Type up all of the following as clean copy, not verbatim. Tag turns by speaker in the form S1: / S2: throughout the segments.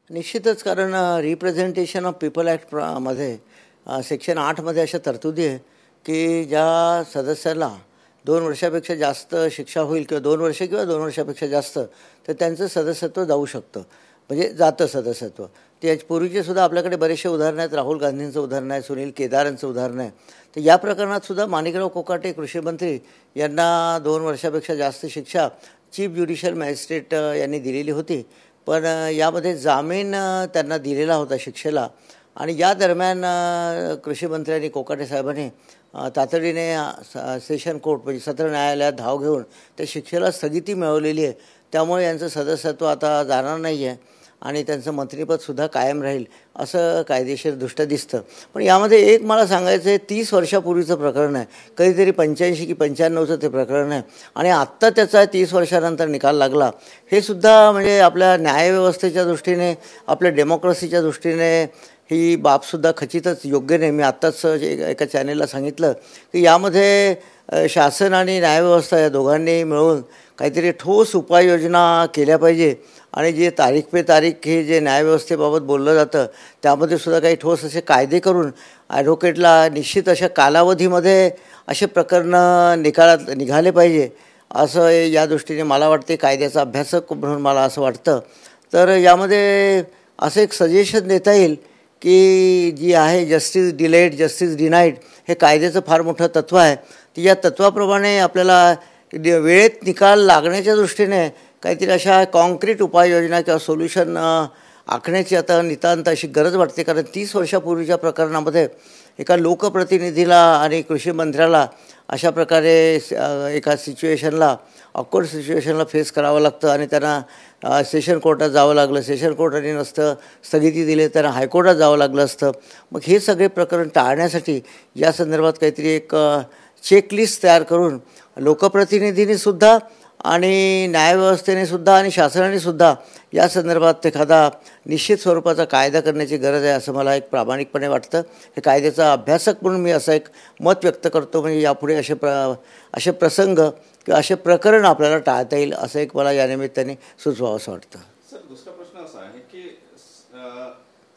S1: निश्चितच कारण representation of people act मध्ये सेक्शन 8मध्ये अशा तरतुदी आहे की ज्या सदस्याला 2 वर्षापेक्षा जास्त शिक्षा होईल किंवा 2 वर्ष किंवा 2 वर्षापेक्षा जास्त तर त्यांचं सदस्यत्व जाऊ शकतं, म्हणजे जातं सदस्यत्व. ते पूर्वीचे सुद्धा आपल्याकडे बरेचसे उदाहरण आहेत. राहुल गांधींचं उदाहरण आहे, सुनील केदारांचं उदाहरण आहे. तर या प्रकरणात सुद्धा माणिकराव कोकाटे कृषी मंत्री यांना 2 वर्षापेक्षा जास्त शिक्षा चीफ ज्युडिशियल मॅजिस्ट्रेट यांनी दिलेली होती. पण यामध्ये जामीन त्यांना दिलेला होता शिक्षेला. आणि या दरम्यान कृषी मंत्र्यांनी कोकाटे साहेबांनी तातडीने सेशन कोर्ट म्हणजे सत्र न्यायालयात धाव घेऊन त्या शिक्षेला स्थगिती मिळवलेली आहे. त्यामुळे यांचं सदस्यत्व आता जाणार नाही आहे आणि त्यांचं मंत्रिपदसुद्धा कायम राहील असं कायदेशीरदृष्ट्या दिसतं. पण यामध्ये एक मला सांगायचं आहे, 30 वर्षापूर्वीचं प्रकरण आहे. कधीतरी 85 की 95चं ते प्रकरण आहे आणि आत्ता त्याचा 30 वर्षानंतर निकाल लागला. हे सुद्धा म्हणजे आपल्या न्यायव्यवस्थेच्या दृष्टीने, आपल्या डेमोक्रेसीच्या दृष्टीने ही बाबसुद्धा खचितच योग्य नाही. मी आत्ताच एका चॅनेलला सांगितलं की यामध्ये शासन आणि न्यायव्यवस्था या दोघांनी मिळून काहीतरी ठोस उपाययोजना केल्या पाहिजे. आणि जे तारीख पे तारीख हे जे न्यायव्यवस्थेबाबत बोललं जातं त्यामध्ये सुद्धा काही ठोस असे कायदे करून ॲडव्होकेटला निश्चित अशा कालावधीमध्ये असे प्रकरणं निघाले पाहिजे असं या दृष्टीने मला वाटते. कायद्याचा अभ्यासक म्हणून मला असं वाटतं. तर यामध्ये असं एक सजेशन देता येईल की जी आहे जस्टिस डिलेड जस्टिस डिनाईड हे कायद्याचं फार मोठं तत्त्व आहे. या तत्त्वाप्रमाणे आपल्याला वेळेत निकाल लागण्याच्या दृष्टीने काहीतरी अशा कॉन्क्रीट उपाययोजना किंवा सोल्युशन आखण्याची आता नितांत अशी गरज वाटते. कारण 30 वर्षापूर्वीच्या प्रकरणामध्ये एका लोकप्रतिनिधीला आणि कृषी मंत्र्याला अशा प्रकारे एका सिच्युएशनला ऑकवर्ड सिच्युएशनला फेस करावं लागतं आणि त्यांना सेशन कोर्टात जावं लागलं. सेशन कोर्टाने नसतं स्थगिती दिली, त्यांना हायकोर्टात जावं लागलं असतं. मग हे सगळे प्रकरण टाळण्यासाठी या संदर्भात काहीतरी एक चेकलिस्ट तयार करून लोकप्रतिनिधींनीसुद्धा आणि न्यायव्यवस्थेनेसुद्धा आणि शासनानेसुद्धा या संदर्भात एखादा निश्चित स्वरूपाचा कायदा करण्याची गरज आहे असं मला एक प्रामाणिकपणे वाटतं. हे कायद्याचा अभ्यासक म्हणून मी असं एक मत व्यक्त करतो. म्हणजे यापुढे असे प्रसंग किंवा असे प्रकरण आपल्याला टाळता येईल असं एक मला या निमित्ताने सुचवावं असं वाटतं.
S2: सर, दुसरा प्रश्न असा आहे की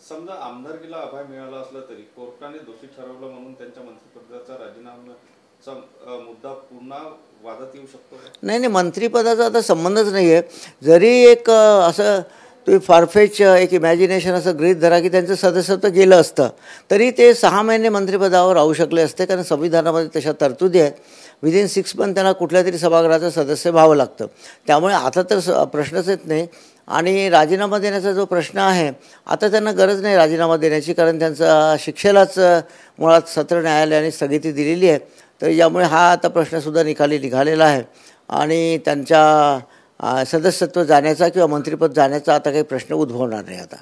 S2: समजा आमदारकीला अभय मिळाला असला तरी कोर्टाने दोषी ठरवलं म्हणून त्यांच्या मंत्रिपदाचा राजीनामाचा मुद्दा पुन्हा वादात येऊ शकतो?
S1: नाही, मंत्रिपदाचा आता संबंधच नाही आहे. जरी एक असं तुम्ही फारफेच एक इमॅजिनेशन असं गृहीत धरा की त्यांचं सदस्यत्व गेलं असतं तरी ते 6 महिने मंत्रिपदावर राहू शकले असते. कारण संविधानामध्ये तशा तरतुदी आहेत. विदिन 6 मंथ त्यांना कुठल्या तरी सभागृहाचं सदस्य व्हावं लागतं. त्यामुळे आता तर प्रश्नच येत नाही. आणि राजीनामा देण्याचा जो प्रश्न आहे आता त्यांना गरज नाही राजीनामा देण्याची, कारण त्यांचा शिक्षेलाच मुळात सत्र न्यायालयाने स्थगिती दिलेली आहे. तर यामुळे हा आता प्रश्नसुद्धा निघालेला आहे आणि त्यांच्या सदस्यत्व जाण्याचा किंवा मंत्रिपद जाण्याचा आता काही प्रश्न उद्भवणार नाही आता.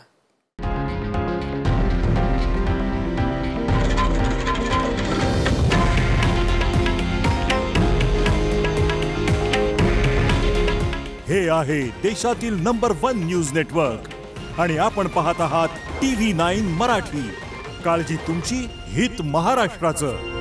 S3: हे आहे देशातील नंबर 1 न्यूज नेटवर्क आणि आपण पाहत आहात TV9 मराठी. काळजी तुमची, हित महाराष्ट्राचं.